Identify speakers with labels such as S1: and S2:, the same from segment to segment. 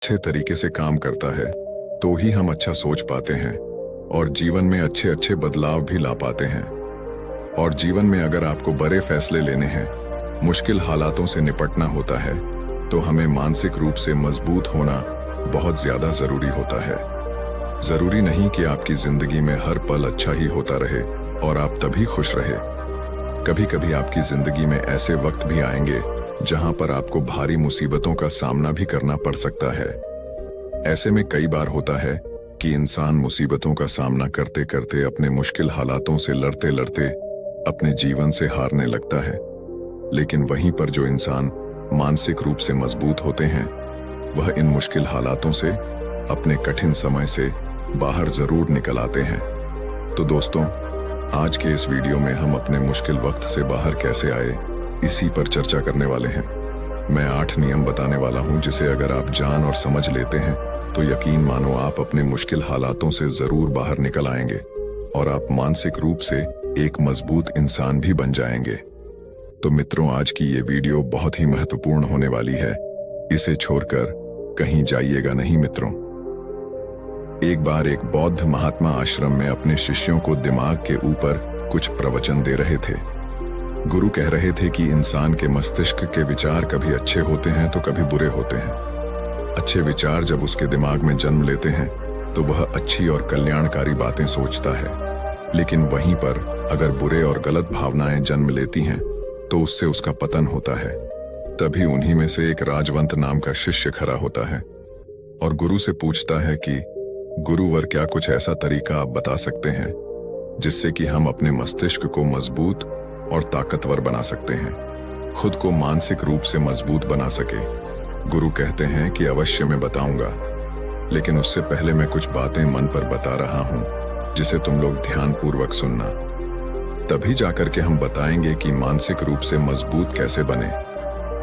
S1: अच्छे तरीके से काम करता है तो ही हम अच्छा सोच पाते हैं और जीवन में अच्छे अच्छे बदलाव भी ला पाते हैं। और जीवन में अगर आपको बड़े फैसले लेने हैं, मुश्किल हालातों से निपटना होता है, तो हमें मानसिक रूप से मजबूत होना बहुत ज्यादा जरूरी होता है। जरूरी नहीं कि आपकी जिंदगी में हर पल अच्छा ही होता रहे और आप तभी खुश रहे। कभी कभी आपकी जिंदगी में ऐसे वक्त भी आएंगे जहां पर आपको भारी मुसीबतों का सामना भी करना पड़ सकता है। ऐसे में कई बार होता है कि इंसान मुसीबतों का सामना करते करते अपने मुश्किल हालातों से लड़ते लड़ते अपने जीवन से हारने लगता है। लेकिन वहीं पर जो इंसान मानसिक रूप से मजबूत होते हैं, वह इन मुश्किल हालातों से, अपने कठिन समय से बाहर जरूर निकल आते हैं। तो दोस्तों, आज के इस वीडियो में हम अपने मुश्किल वक्त से बाहर कैसे आए, इसी पर चर्चा करने वाले हैं। मैं 8 नियम बताने वाला हूं, जिसे अगर आप जान और समझ लेते हैं तो यकीन मानो आप अपने मुश्किल हालातों से जरूर बाहर निकल आएंगे और आप मानसिक रूप से एक मजबूत इंसान भी बन जाएंगे। तो मित्रों, आज की ये वीडियो बहुत ही महत्वपूर्ण होने वाली है, इसे छोड़कर कहीं जाइएगा नहीं मित्रों। एक बार एक बौद्ध महात्मा आश्रम में अपने शिष्यों को दिमाग के ऊपर कुछ प्रवचन दे रहे थे। गुरु कह रहे थे कि इंसान के मस्तिष्क के विचार कभी अच्छे होते हैं तो कभी बुरे होते हैं। अच्छे विचार जब उसके दिमाग में जन्म लेते हैं तो वह अच्छी और कल्याणकारी बातें सोचता है, लेकिन वहीं पर अगर बुरे और गलत भावनाएं जन्म लेती हैं तो उससे उसका पतन होता है। तभी उन्हीं में से एक राजवंत नाम का शिष्य खड़ा होता है और गुरु से पूछता है कि गुरुवर, क्या कुछ ऐसा तरीका आप बता सकते हैं जिससे कि हम अपने मस्तिष्क को मजबूत और ताकतवर बना सकते हैं, खुद को मानसिक रूप से मजबूत बना सके। गुरु कहते हैं कि अवश्य मैं बताऊंगा, लेकिन उससे पहले मैं कुछ बातें मन पर बता रहा हूं जिसे तुम लोग ध्यानपूर्वक सुनना। तभी जाकर के हम बताएंगे कि मानसिक रूप से मजबूत कैसे बने।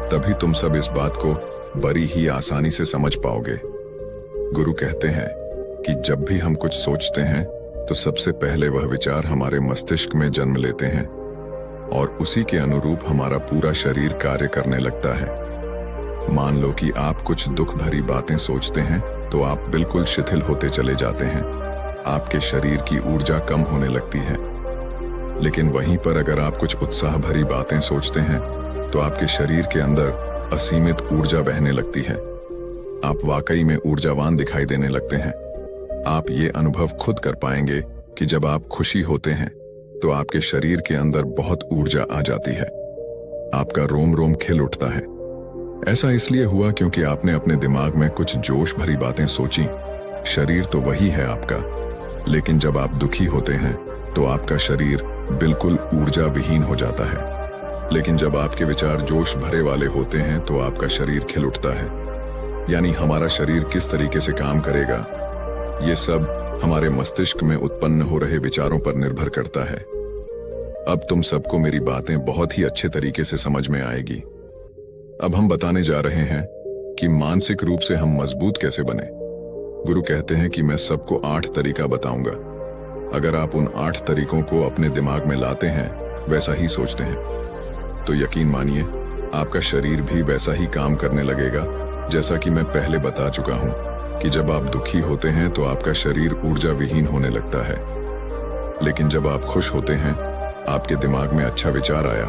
S1: तभी तुम सब इस बात को बड़ी ही आसानी से समझ पाओगे। गुरु कहते हैं कि जब भी हम कुछ सोचते हैं तो सबसे पहले वह विचार हमारे मस्तिष्क में जन्म लेते हैं और उसी के अनुरूप हमारा पूरा शरीर कार्य करने लगता है। मान लो कि आप कुछ दुख भरी बातें सोचते हैं तो आप बिल्कुल शिथिल होते चले जाते हैं, आपके शरीर की ऊर्जा कम होने लगती है। लेकिन वहीं पर अगर आप कुछ उत्साह भरी बातें सोचते हैं तो आपके शरीर के अंदर असीमित ऊर्जा बहने लगती है, आप वाकई में ऊर्जावान दिखाई देने लगते हैं। आप ये अनुभव खुद कर पाएंगे कि जब आप खुशी होते हैं तो आपके शरीर के अंदर बहुत ऊर्जा आ जाती है, आपका रोम रोम खिल उठता है। ऐसा इसलिए हुआ क्योंकि आपने अपने दिमाग में कुछ जोश भरी बातें सोची। शरीर तो वही है आपका, लेकिन जब आप दुखी होते हैं तो आपका शरीर बिल्कुल ऊर्जा विहीन हो जाता है। लेकिन जब आपके विचार जोश भरे वाले होते हैं तो आपका शरीर खिल उठता है। यानी हमारा शरीर किस तरीके से काम करेगा, ये सब हमारे मस्तिष्क में उत्पन्न हो रहे विचारों पर निर्भर करता है। अब तुम सबको मेरी बातें बहुत ही अच्छे तरीके से समझ में आएगी। अब हम बताने जा रहे हैं कि मानसिक रूप से हम मजबूत कैसे बने। गुरु कहते हैं कि मैं सबको 8 तरीका बताऊंगा। अगर आप उन 8 तरीकों को अपने दिमाग में लाते हैं, वैसा ही सोचते हैं, तो यकीन मानिए आपका शरीर भी वैसा ही काम करने लगेगा। जैसा कि मैं पहले बता चुका हूं कि जब आप दुखी होते हैं तो आपका शरीर ऊर्जा विहीन होने लगता है, लेकिन जब आप खुश होते हैं, आपके दिमाग में अच्छा विचार आया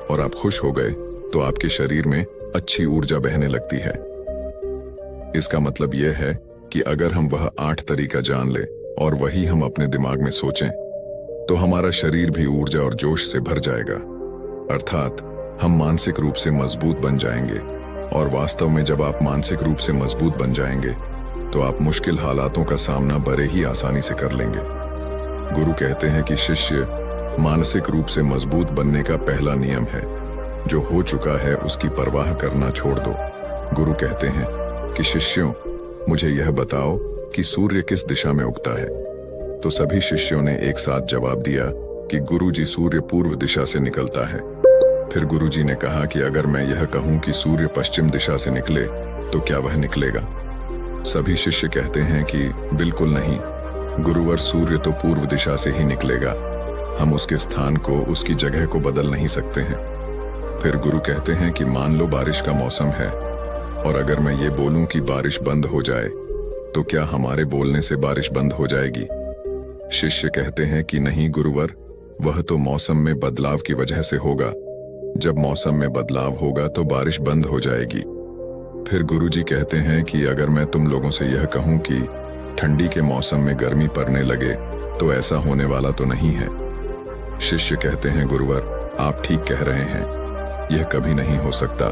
S1: और आप खुश हो गए तो आपके शरीर में अच्छी ऊर्जा बहने लगती है। इसका मतलब यह है कि अगर हम वह 8 तरीका जान ले और वही हम अपने दिमाग में सोचें तो हमारा शरीर भी ऊर्जा और जोश से भर जाएगा, अर्थात हम मानसिक रूप से मजबूत बन जाएंगे। और वास्तव में जब आप मानसिक रूप से मजबूत बन जाएंगे तो आप मुश्किल हालातों का सामना बड़े ही आसानी से कर लेंगे। गुरु कहते हैं कि शिष्य, मानसिक रूप से मजबूत बनने का पहला नियम है, जो हो चुका है उसकी परवाह करना छोड़ दो। गुरु कहते हैं कि शिष्यों, मुझे यह बताओ कि सूर्य किस दिशा में उगता है। तो सभी शिष्यों ने एक साथ जवाब दिया कि गुरुजी, सूर्य पूर्व दिशा से निकलता है। फिर गुरुजी ने कहा कि अगर मैं यह कहूं कि सूर्य पश्चिम दिशा से निकले तो क्या वह निकलेगा? सभी शिष्य कहते हैं कि बिल्कुल नहीं गुरुवर, सूर्य तो पूर्व दिशा से ही निकलेगा, हम उसके स्थान को, उसकी जगह को बदल नहीं सकते हैं। फिर गुरु कहते हैं कि मान लो बारिश का मौसम है और अगर मैं ये बोलूं कि बारिश बंद हो जाए तो क्या हमारे बोलने से बारिश बंद हो जाएगी? शिष्य कहते हैं कि नहीं गुरुवर, वह तो मौसम में बदलाव की वजह से होगा। जब मौसम में बदलाव होगा तो बारिश बंद हो जाएगी। फिर गुरुजी कहते हैं कि अगर मैं तुम लोगों से यह कहूं कि ठंडी के मौसम में गर्मी पड़ने लगे तो ऐसा होने वाला तो नहीं है। शिष्य कहते हैं गुरुवर, आप ठीक कह रहे हैं, यह कभी नहीं हो सकता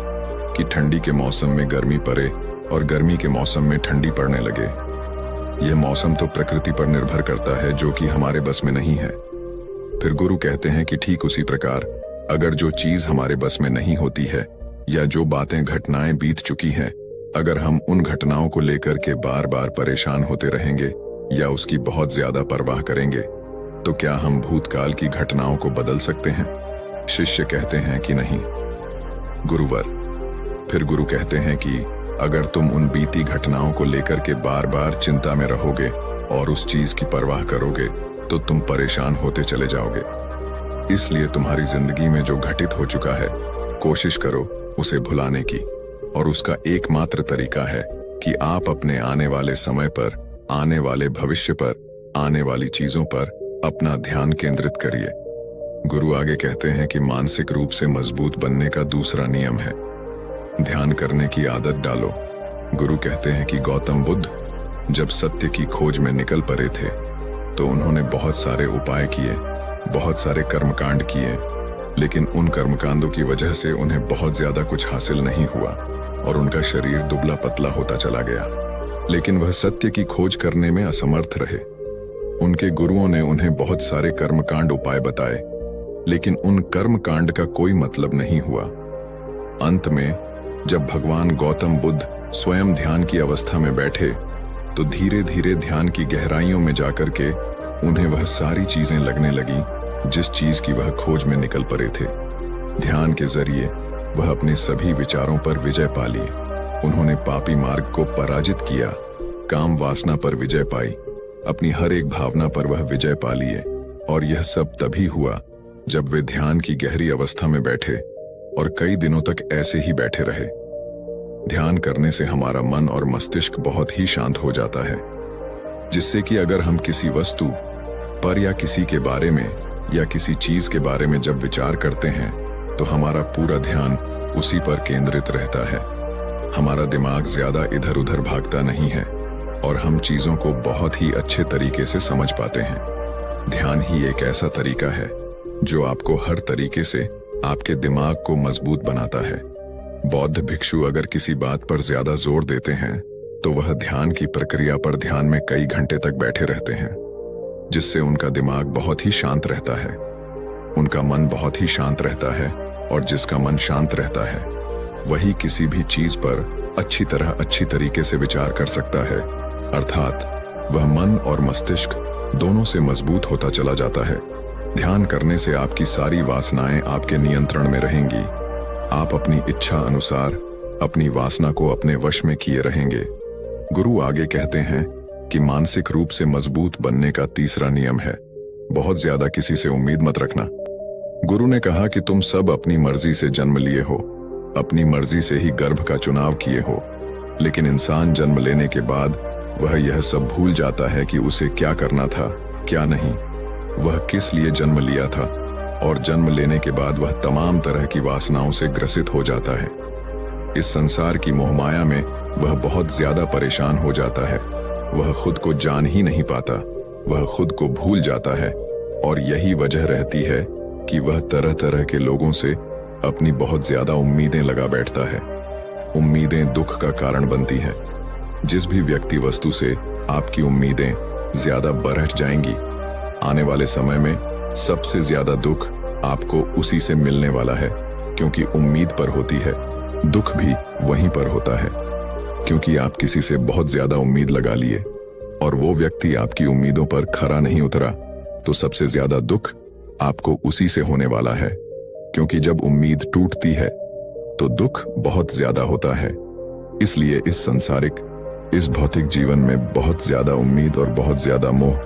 S1: कि ठंडी के मौसम में गर्मी पड़े और गर्मी के मौसम में ठंडी पड़ने लगे। यह मौसम तो प्रकृति पर निर्भर करता है जो कि हमारे बस में नहीं है। फिर गुरु कहते हैं कि ठीक उसी प्रकार अगर जो चीज हमारे बस में नहीं होती है या जो बातें घटनाएं बीत चुकी हैं, अगर हम उन घटनाओं को लेकर के बार बार परेशान होते रहेंगे या उसकी बहुत ज्यादा परवाह करेंगे तो क्या हम भूतकाल की घटनाओं को बदल सकते हैं? शिष्य कहते हैं कि नहीं गुरुवर। फिर गुरु कहते हैं कि अगर तुम उन बीती घटनाओं को लेकर के बार बार चिंता में रहोगे और उस चीज की परवाह करोगे तो तुम परेशान होते चले जाओगे। इसलिए तुम्हारी जिंदगी में जो घटित हो चुका है, कोशिश करो उसे भुलाने की, और उसका एकमात्र तरीका है कि आप अपने आने वाले समय पर, आने वाले भविष्य पर, आने वाली चीजों पर अपना ध्यान केंद्रित करिए। गुरु आगे कहते हैं कि मानसिक रूप से मजबूत बनने का दूसरा नियम है ध्यान करने की आदत डालो। गुरु कहते हैं कि गौतम बुद्ध जब सत्य की खोज में निकल पड़े थे तो उन्होंने बहुत सारे उपाय किए, बहुत सारे कर्मकांड किए, लेकिन उन कर्मकांडों की वजह से उन्हें बहुत ज्यादा कुछ हासिल नहीं हुआ और उनका शरीर दुबला पतला होता चला गया। लेकिन वह सत्य की खोज करने में असमर्थ रहे। उनके गुरुओं ने उन्हें बहुत सारे कर्मकांड उपाय बताए, लेकिन उन कर्मकांड का कोई मतलब नहीं हुआ। अंत में जब भगवान गौतम बुद्ध स्वयं ध्यान की अवस्था में बैठे तो धीरे धीरे ध्यान की गहराइयों में जाकर के उन्हें वह सारी चीजें लगने लगी जिस चीज की वह खोज में निकल पड़े थे। ध्यान के जरिए वह अपने सभी विचारों पर विजय पा लिए। उन्होंने पापी मार्ग को पराजित किया, काम वासना पर विजय पाई, अपनी हर एक भावना पर वह विजय पा लिए। और यह सब तभी हुआ जब वे ध्यान की गहरी अवस्था में बैठे और कई दिनों तक ऐसे ही बैठे रहे। ध्यान करने से हमारा मन और मस्तिष्क बहुत ही शांत हो जाता है, जिससे कि अगर हम किसी वस्तु पर या किसी के बारे में या किसी चीज के बारे में जब विचार करते हैं तो हमारा पूरा ध्यान उसी पर केंद्रित रहता है। हमारा दिमाग ज्यादा इधर उधर भागता नहीं है और हम चीजों को बहुत ही अच्छे तरीके से समझ पाते हैं। ध्यान ही एक ऐसा तरीका है जो आपको हर तरीके से आपके दिमाग को मजबूत बनाता है। बौद्ध भिक्षु अगर किसी बात पर ज्यादा जोर देते हैं तो वह ध्यान की प्रक्रिया पर ध्यान में कई घंटे तक बैठे रहते हैं, जिससे उनका दिमाग बहुत ही शांत रहता है, उनका मन बहुत ही शांत रहता है, और जिसका मन शांत रहता है वही किसी भी चीज पर अच्छी तरीके से विचार कर सकता है। अर्थात वह मन और मस्तिष्क दोनों से मजबूत होता चला जाता है। ध्यान करने से आपकी सारी वासनाएं आपके नियंत्रण में रहेंगी। आप अपनी इच्छा अनुसार अपनी वासना को अपने वश में किए रहेंगे। गुरु आगे कहते हैं कि मानसिक रूप से मजबूत बनने का तीसरा नियम है बहुत ज्यादा किसी से उम्मीद मत रखना। गुरु ने कहा कि तुम सब अपनी मर्जी से जन्म लिए हो, अपनी मर्जी से ही गर्भ का चुनाव किए हो, लेकिन इंसान जन्म लेने के बाद वह यह सब भूल जाता है कि उसे क्या करना था, क्या नहीं, वह किस लिए जन्म लिया था, और जन्म लेने के बाद वह तमाम तरह की वासनाओं से ग्रसित हो जाता है। इस संसार की मोहमाया में वह बहुत ज्यादा परेशान हो जाता है। वह खुद को जान ही नहीं पाता, वह खुद को भूल जाता है, और यही वजह रहती है कि वह तरह तरह के लोगों से अपनी बहुत ज्यादा उम्मीदें लगा बैठता है। उम्मीदें दुख का कारण बनती हैं। जिस भी व्यक्ति वस्तु से आपकी उम्मीदें ज्यादा बढ़ जाएंगी, आने वाले समय में सबसे ज्यादा दुख आपको उसी से मिलने वाला है, क्योंकि उम्मीद पर होती है, दुख भी वहीं पर होता है, क्योंकि आप किसी से बहुत ज्यादा उम्मीद लगा लिए और वो व्यक्ति आपकी उम्मीदों पर खरा नहीं उतरा, तो सबसे ज्यादा दुख आपको उसी से होने वाला है, क्योंकि जब उम्मीद टूटती है तो दुख बहुत ज्यादा होता है। इसलिए इस संसारिक, इस भौतिक जीवन में बहुत ज्यादा उम्मीद और बहुत ज्यादा मोह।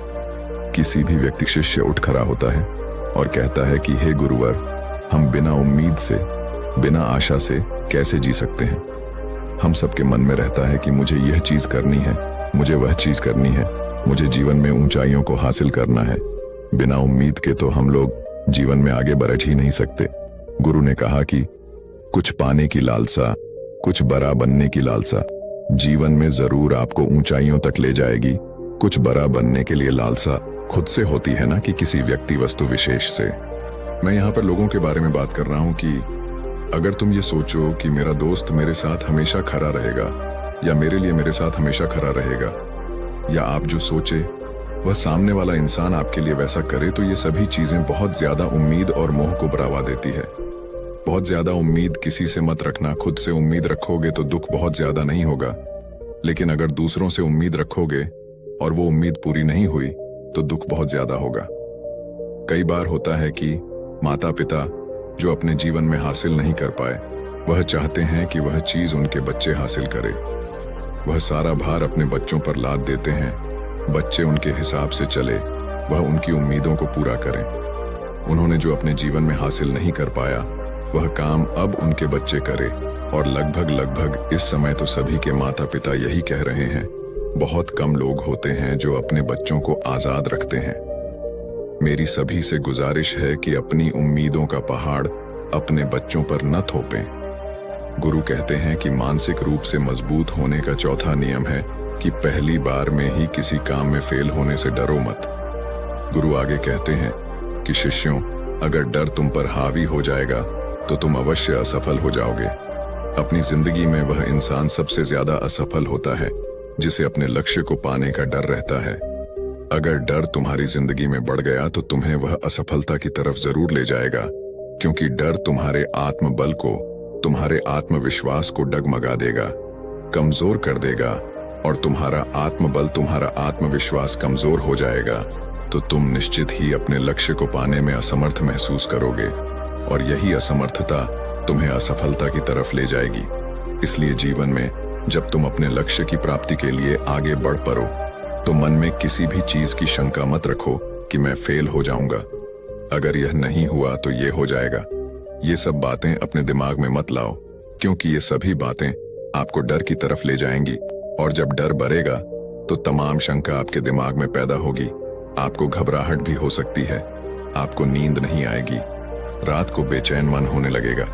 S1: किसी भी व्यक्ति शिष्य उठ खड़ा होता है और कहता है कि हे गुरुवर, हम बिना उम्मीद से, बिना आशा से कैसे जी सकते हैं? हम सबके मन में रहता है कि मुझे यह चीज करनी है, मुझे वह चीज करनी है, मुझे जीवन में ऊंचाइयों को हासिल करना है। बिना उम्मीद के तो हम लोग जीवन में आगे बढ़ ही नहीं सकते। गुरु ने कहा कि कुछ पाने की लालसा, कुछ बड़ा बनने की लालसा जीवन में जरूर आपको ऊंचाइयों तक ले जाएगी। कुछ बड़ा बनने के लिए लालसा खुद से होती है ना कि किसी व्यक्ति वस्तु विशेष से। मैं यहाँ पर लोगों के बारे में बात कर रहा हूँ कि अगर तुम ये सोचो कि मेरा दोस्त मेरे साथ हमेशा खड़ा रहेगा या मेरे लिए मेरे साथ हमेशा खड़ा रहेगा, या आप जो सोचे वह सामने वाला इंसान आपके लिए वैसा करे, तो ये सभी चीजें बहुत ज्यादा उम्मीद और मोह को बढ़ावा देती है। बहुत ज्यादा उम्मीद किसी से मत रखना। खुद से उम्मीद रखोगे तो दुख बहुत ज्यादा नहीं होगा, लेकिन अगर दूसरों से उम्मीद रखोगे और वो उम्मीद पूरी नहीं हुई तो दुख बहुत ज्यादा होगा। कई बार होता है कि माता पिता जो अपने जीवन में हासिल नहीं कर पाए, वह चाहते हैं कि वह चीज उनके बच्चे हासिल करे। वह सारा भार अपने बच्चों पर लाद देते हैं। बच्चे उनके हिसाब से चले, वह उनकी उम्मीदों को पूरा करें। उन्होंने जो अपने जीवन में हासिल नहीं कर पाया, वह काम अब उनके बच्चे करे। और लगभग इस समय तो सभी के माता पिता यही कह रहे हैं। बहुत कम लोग होते हैं जो अपने बच्चों को आजाद रखते हैं। मेरी सभी से गुजारिश है कि अपनी उम्मीदों का पहाड़ अपने बच्चों पर न थोपें। गुरु कहते हैं कि मानसिक रूप से मजबूत होने का चौथा नियम है कि पहली बार में ही किसी काम में फेल होने से डरो मत। गुरु आगे कहते हैं कि शिष्यों, अगर डर तुम पर हावी हो जाएगा तो तुम अवश्य असफल हो जाओगे। अपनी जिंदगी में वह इंसान सबसे ज्यादा असफल होता है जिसे अपने लक्ष्य को पाने का डर रहता है। अगर डर तुम्हारी जिंदगी में बढ़ गया तो तुम्हें वह असफलता की तरफ जरूर ले जाएगा, क्योंकि डर तुम्हारे आत्मबल को, तुम्हारे आत्मविश्वास को डगमगा देगा, कमजोर कर देगा। और तुम्हारा आत्मबल, तुम्हारा आत्मविश्वास कमजोर हो जाएगा तो तुम निश्चित ही अपने लक्ष्य को पाने में असमर्थ महसूस करोगे, और यही असमर्थता तुम्हें असफलता की तरफ ले जाएगी। इसलिए जीवन में जब तुम अपने लक्ष्य की प्राप्ति के लिए आगे बढ़ पड़ो तो मन में किसी भी चीज की शंका मत रखो कि मैं फेल हो जाऊंगा, अगर यह नहीं हुआ तो ये हो जाएगा। ये सब बातें अपने दिमाग में मत लाओ, क्योंकि ये सभी बातें आपको डर की तरफ ले जाएंगी। और जब डर बढ़ेगा तो तमाम शंका आपके दिमाग में पैदा होगी। आपको घबराहट भी हो सकती है, आपको नींद नहीं आएगी, रात को बेचैन मन होने लगेगा,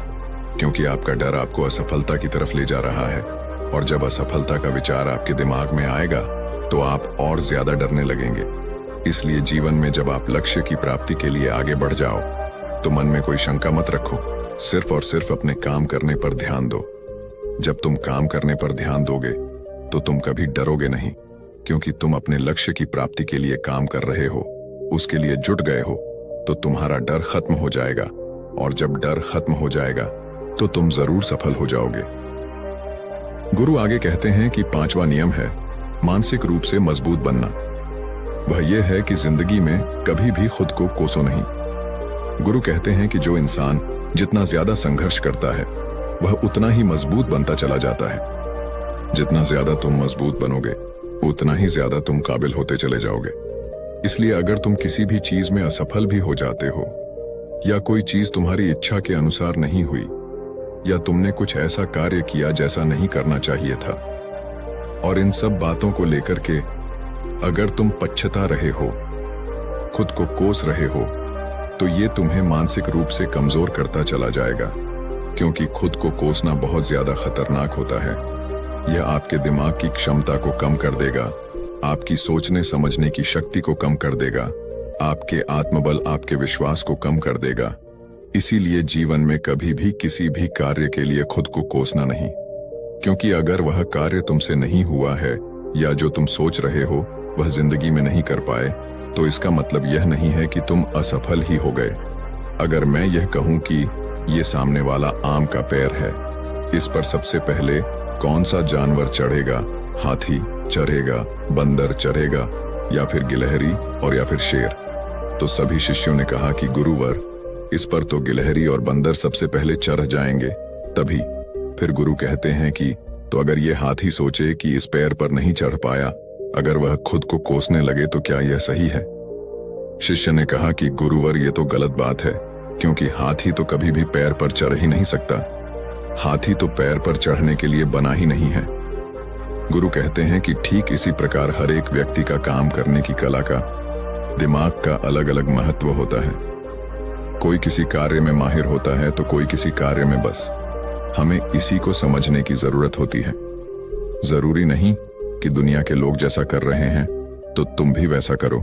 S1: क्योंकि आपका डर आपको असफलता की तरफ ले जा रहा है। और जब असफलता का विचार आपके दिमाग में आएगा तो आप और ज्यादा डरने लगेंगे। इसलिए जीवन में जब आप लक्ष्य की प्राप्ति के लिए आगे बढ़ जाओ तो मन में कोई शंका मत रखो, सिर्फ और सिर्फ अपने काम करने पर ध्यान दो। जब तुम काम करने पर ध्यान दोगे तो तुम कभी डरोगे नहीं, क्योंकि तुम अपने लक्ष्य की प्राप्ति के लिए काम कर रहे हो, उसके लिए जुट गए हो, तो तुम्हारा डर खत्म हो जाएगा। और जब डर खत्म हो जाएगा तो तुम जरूर सफल हो जाओगे। गुरु आगे कहते हैं कि पांचवा नियम है मानसिक रूप से मजबूत बनना। वह यह है कि जिंदगी में कभी भी खुद को कोसो नहीं। गुरु कहते हैं कि जो इंसान जितना ज्यादा संघर्ष करता है वह उतना ही मजबूत बनता चला जाता है। जितना ज्यादा तुम मजबूत बनोगे उतना ही ज्यादा तुम काबिल होते चले जाओगे। इसलिए अगर तुम किसी भी चीज में असफल भी हो जाते हो, या कोई चीज तुम्हारी इच्छा के अनुसार नहीं हुई, या तुमने कुछ ऐसा कार्य किया जैसा नहीं करना चाहिए था, और इन सब बातों को लेकर के अगर तुम पछता रहे हो, खुद को कोस रहे हो, तो ये तुम्हें मानसिक रूप से कमजोर करता चला जाएगा, क्योंकि खुद को कोसना बहुत ज्यादा खतरनाक होता है। यह आपके दिमाग की क्षमता को कम कर देगा, आपकी सोचने समझने की शक्ति को कम कर देगा, आपके आत्मबल, आपके विश्वास को कम कर देगा। इसीलिए जीवन में कभी भी किसी भी कार्य के लिए खुद को कोसना नहीं, क्योंकि अगर वह कार्य तुमसे नहीं हुआ है या जो तुम सोच रहे हो वह जिंदगी में नहीं कर पाए, तो इसका मतलब यह नहीं है कि तुम असफल ही हो गए। अगर मैं यह कहूं कि ये सामने वाला आम का पेड़ है, इस पर सबसे पहले कौन सा जानवर चढ़ेगा? हाथी चढ़ेगा, बंदर चढ़ेगा, या फिर गिलहरी और या फिर शेर? तो सभी शिष्यों ने कहा कि गुरुवर, इस पर तो गिलहरी और बंदर सबसे पहले चढ़ जाएंगे तभी। फिर गुरु कहते हैं कि तो अगर ये हाथी सोचे कि इस पैर पर नहीं चढ़ पाया, अगर वह खुद को कोसने लगे तो क्या यह सही है? शिष्य ने कहा कि गुरुवर, ये तो गलत बात है, क्योंकि हाथी तो कभी भी पैर पर चढ़ ही नहीं सकता। हाथी तो पैर पर चढ़ने के लिए बना ही नहीं है। गुरु कहते हैं कि ठीक इसी प्रकार हर एक व्यक्ति का काम करने की कला का, दिमाग का अलग अलग महत्व होता है। कोई किसी कार्य में माहिर होता है तो कोई किसी कार्य में। बस हमें इसी को समझने की जरूरत होती है। जरूरी नहीं कि दुनिया के लोग जैसा कर रहे हैं तो तुम भी वैसा करो।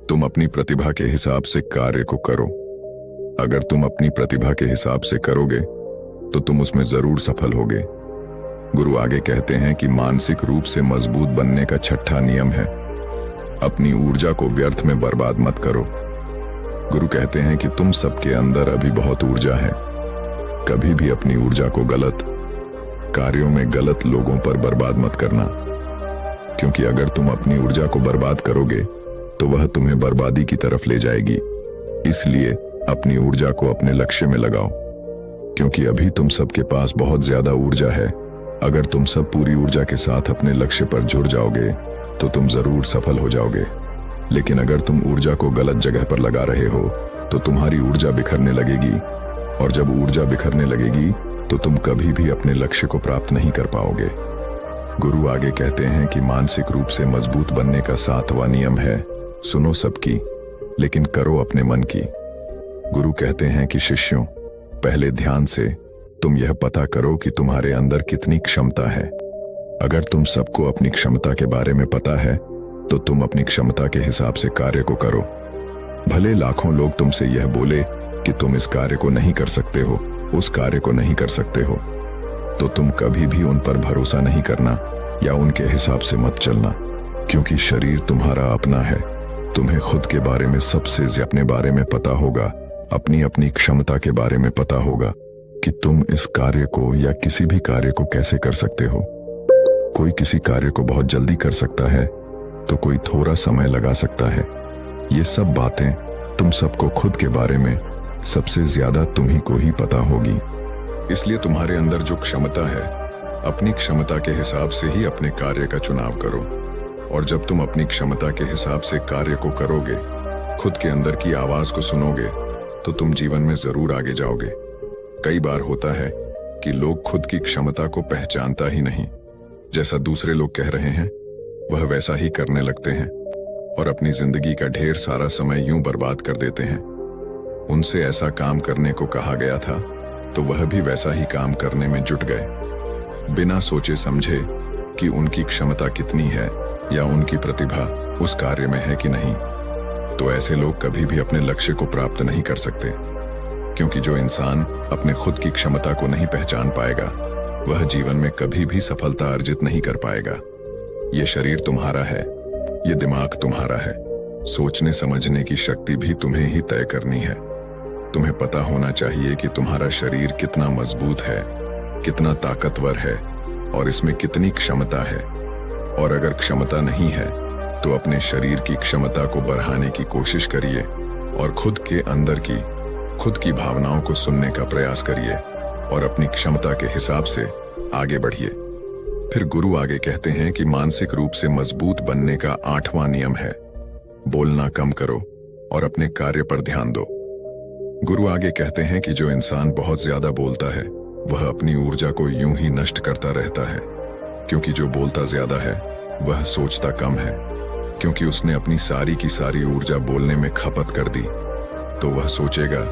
S1: तुम अपनी प्रतिभा के हिसाब से कार्य को करो। अगर तुम अपनी प्रतिभा के हिसाब से करोगे तो तुम उसमें जरूर सफल होगे। गुरु आगे कहते हैं कि मानसिक रूप से मजबूत बनने का छठा नियम है, अपनी ऊर्जा को व्यर्थ में बर्बाद मत करो। गुरु कहते हैं कि तुम सबके अंदर अभी बहुत ऊर्जा है। कभी भी अपनी ऊर्जा को गलत कार्यों में, गलत लोगों पर बर्बाद मत करना, क्योंकि अगर तुम अपनी ऊर्जा को बर्बाद करोगे तो वह तुम्हें बर्बादी की तरफ ले जाएगी। इसलिए अपनी ऊर्जा को अपने लक्ष्य में लगाओ, क्योंकि अभी तुम सबके पास बहुत ज्यादा ऊर्जा है। अगर तुम सब पूरी ऊर्जा के साथ अपने लक्ष्य पर जुड़ जाओगे तो तुम जरूर सफल हो जाओगे। लेकिन अगर तुम ऊर्जा को गलत जगह पर लगा रहे हो तो तुम्हारी ऊर्जा बिखरने लगेगी, और जब ऊर्जा बिखरने लगेगी तो तुम कभी भी अपने लक्ष्य को प्राप्त नहीं कर पाओगे। गुरु आगे कहते हैं कि मानसिक रूप से मजबूत बनने का 7वां नियम है, सुनो सबकी लेकिन करो अपने मन की। गुरु कहते हैं कि शिष्यों, पहले ध्यान से तुम यह पता करो कि तुम्हारे अंदर कितनी क्षमता है। अगर तुम सबको अपनी क्षमता के बारे में पता है तो तुम अपनी क्षमता के हिसाब से कार्य को करो। भले लाखों लोग तुमसे यह बोले कि तुम इस कार्य को नहीं कर सकते हो, उस कार्य को नहीं कर सकते हो, तो तुम कभी भी उन पर भरोसा नहीं करना या उनके हिसाब से मत चलना, क्योंकि शरीर तुम्हारा अपना है। तुम्हें खुद के बारे में सबसे ज्यादा अपने बारे में पता होगा, अपनी अपनी क्षमता के बारे में पता होगा कि तुम इस कार्य को या किसी भी कार्य को कैसे कर सकते हो। कोई किसी कार्य को बहुत जल्दी कर सकता है तो कोई थोड़ा समय लगा सकता है। ये सब बातें तुम सबको खुद के बारे में सबसे ज्यादा तुम्ही को ही पता होगी। इसलिए तुम्हारे अंदर जो क्षमता है, अपनी क्षमता के हिसाब से ही अपने कार्य का चुनाव करो। और जब तुम अपनी क्षमता के हिसाब से कार्य को करोगे, खुद के अंदर की आवाज को सुनोगे, तो तुम जीवन में जरूर आगे जाओगे। कई बार होता है कि लोग खुद की क्षमता को पहचानता ही नहीं, जैसा दूसरे लोग कह रहे हैं वह वैसा ही करने लगते हैं और अपनी जिंदगी का ढेर सारा समय यूं बर्बाद कर देते हैं। उनसे ऐसा काम करने को कहा गया था तो वह भी वैसा ही काम करने में जुट गए, बिना सोचे समझे कि उनकी क्षमता कितनी है या उनकी प्रतिभा उस कार्य में है कि नहीं। तो ऐसे लोग कभी भी अपने लक्ष्य को प्राप्त नहीं कर सकते, क्योंकि जो इंसान अपने खुद की क्षमता को नहीं पहचान पाएगा वह जीवन में कभी भी सफलता अर्जित नहीं कर पाएगा। ये शरीर तुम्हारा है, ये दिमाग तुम्हारा है, सोचने समझने की शक्ति भी तुम्हें ही तय करनी है। तुम्हें पता होना चाहिए कि तुम्हारा शरीर कितना मजबूत है, कितना ताकतवर है और इसमें कितनी क्षमता है। और अगर क्षमता नहीं है तो अपने शरीर की क्षमता को बढ़ाने की कोशिश करिए और खुद के अंदर की, खुद की भावनाओं को सुनने का प्रयास करिए और अपनी क्षमता के हिसाब से आगे बढ़िए। फिर गुरु आगे कहते हैं कि मानसिक रूप से मजबूत बनने का 8वां नियम है, बोलना कम करो और अपने कार्य पर ध्यान दो। गुरु आगे कहते हैं कि जो इंसान बहुत ज्यादा बोलता है वह अपनी ऊर्जा को यूं ही नष्ट करता रहता है, क्योंकि जो बोलता ज्यादा है वह सोचता कम है, क्योंकि उसने अपनी सारी की सारी ऊर्जा बोलने में खपत कर दी। तो वह सोचेगा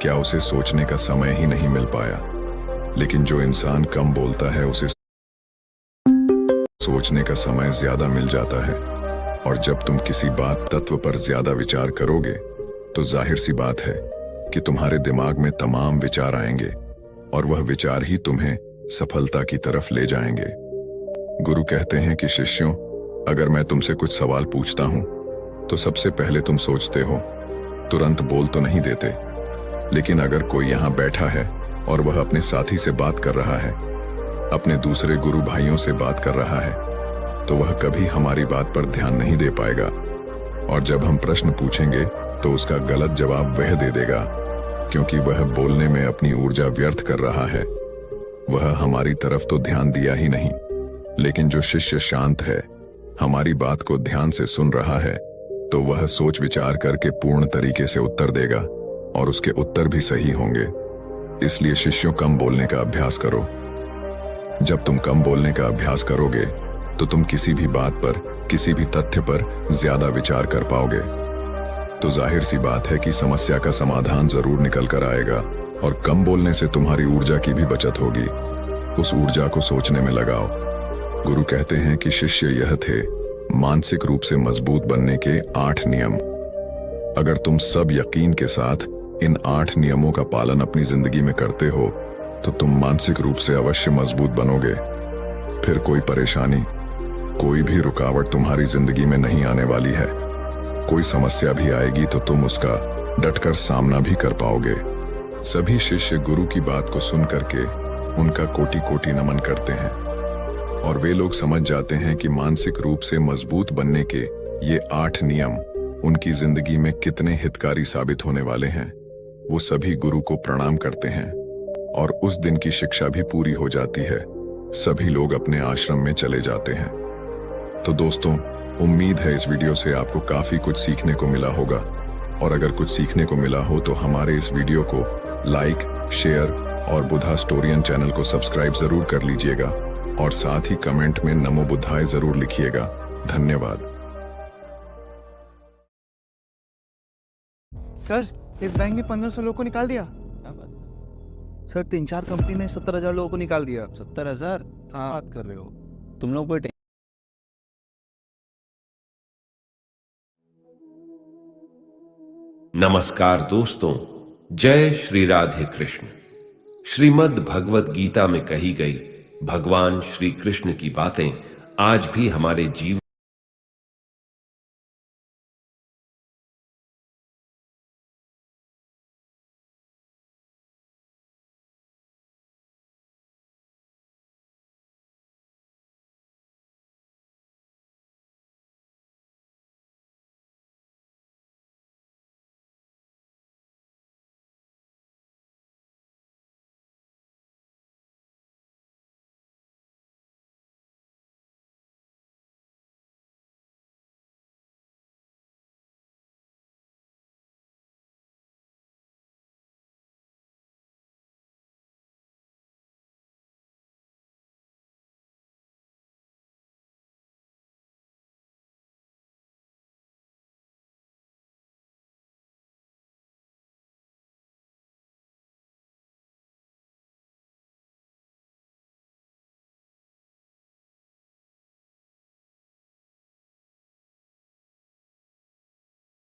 S1: क्या उसे सोचने का समय ही नहीं मिल पाया। लेकिन जो इंसान कम बोलता है उसे सोचने का समय ज्यादा मिल जाता है। और जब तुम किसी बात तत्व पर ज्यादा विचार करोगे तो जाहिर सी बात है कि तुम्हारे दिमाग में तमाम विचार आएंगे और वह विचार ही तुम्हें सफलता की तरफ ले जाएंगे। गुरु कहते हैं कि शिष्यों, अगर मैं तुमसे कुछ सवाल पूछता हूं तो सबसे पहले तुम सोचते हो, तुरंत बोल तो नहीं देते। लेकिन अगर कोई यहां बैठा है और वह अपने साथी से बात कर रहा है, अपने दूसरे गुरु भाइयों से बात कर रहा है, तो वह कभी हमारी बात पर ध्यान नहीं दे पाएगा। और जब हम प्रश्न पूछेंगे तो उसका गलत जवाब वह दे देगा, क्योंकि वह बोलने में अपनी ऊर्जा व्यर्थ कर रहा है। वह हमारी तरफ तो ध्यान दिया ही नहीं। लेकिन जो शिष्य शांत है, हमारी बात को ध्यान से सुन रहा है, तो वह सोच विचार करके पूर्ण तरीके से उत्तर देगा और उसके उत्तर भी सही होंगे। इसलिए शिष्यों, कम बोलने का अभ्यास करो। जब तुम कम बोलने का अभ्यास करोगे तो तुम किसी भी बात पर, किसी भी तथ्य पर ज्यादा विचार कर पाओगे। तो जाहिर सी बात है कि समस्या का समाधान जरूर निकल कर आएगा, और कम बोलने से तुम्हारी ऊर्जा की भी बचत होगी। उस ऊर्जा को सोचने में लगाओ। गुरु कहते हैं कि शिष्य यह थे मानसिक रूप से मजबूत बनने के 8 नियम। अगर तुम सब यकीन के साथ इन 8 नियमों का पालन अपनी जिंदगी में करते हो तो तुम मानसिक रूप से अवश्य मजबूत बनोगे। फिर कोई परेशानी, कोई भी रुकावट तुम्हारी जिंदगी में नहीं आने वाली है। कोई समस्या भी आएगी तो तुम उसका डटकर सामना भी कर पाओगे। सभी शिष्य गुरु की बात को सुन करके उनका कोटि कोटि नमन करते हैं, और वे लोग समझ जाते हैं कि मानसिक रूप से मजबूत बनने के ये 8 नियम उनकी जिंदगी में कितने हितकारी साबित होने वाले हैं। वो सभी गुरु को प्रणाम करते हैं, और उस दिन की शिक्षा भी पूरी हो जाती है। सभी लोग अपने आश्रम में चले जाते हैं। तो दोस्तों, उम्मीद है इस वीडियो से आपको काफी कुछ सीखने को मिला होगा, और अगर कुछ सीखने को मिला हो तो हमारे इस वीडियो को लाइक, शेयर और बुद्धा स्टोरियन चैनल को सब्सक्राइब जरूर कर लीजिएगा, और साथ ही कमेंट में नमो बुद्धाय जरूर लिखिएगा। धन्यवाद।
S2: सर, इस बैंक ने 1500 लोगों को निकाल दिया।
S3: सर 3-4 कंपनी ने 70,000 लोगों को निकाल दिया।
S4: 70,000?
S3: हाँ।
S4: बात कर रहे हो तुम लोग? कोई
S5: नमस्कार दोस्तों, जय श्री राधे कृष्ण। श्रीमद् भगवत गीता में कही गई भगवान श्री कृष्ण की बातें आज भी हमारे जीवन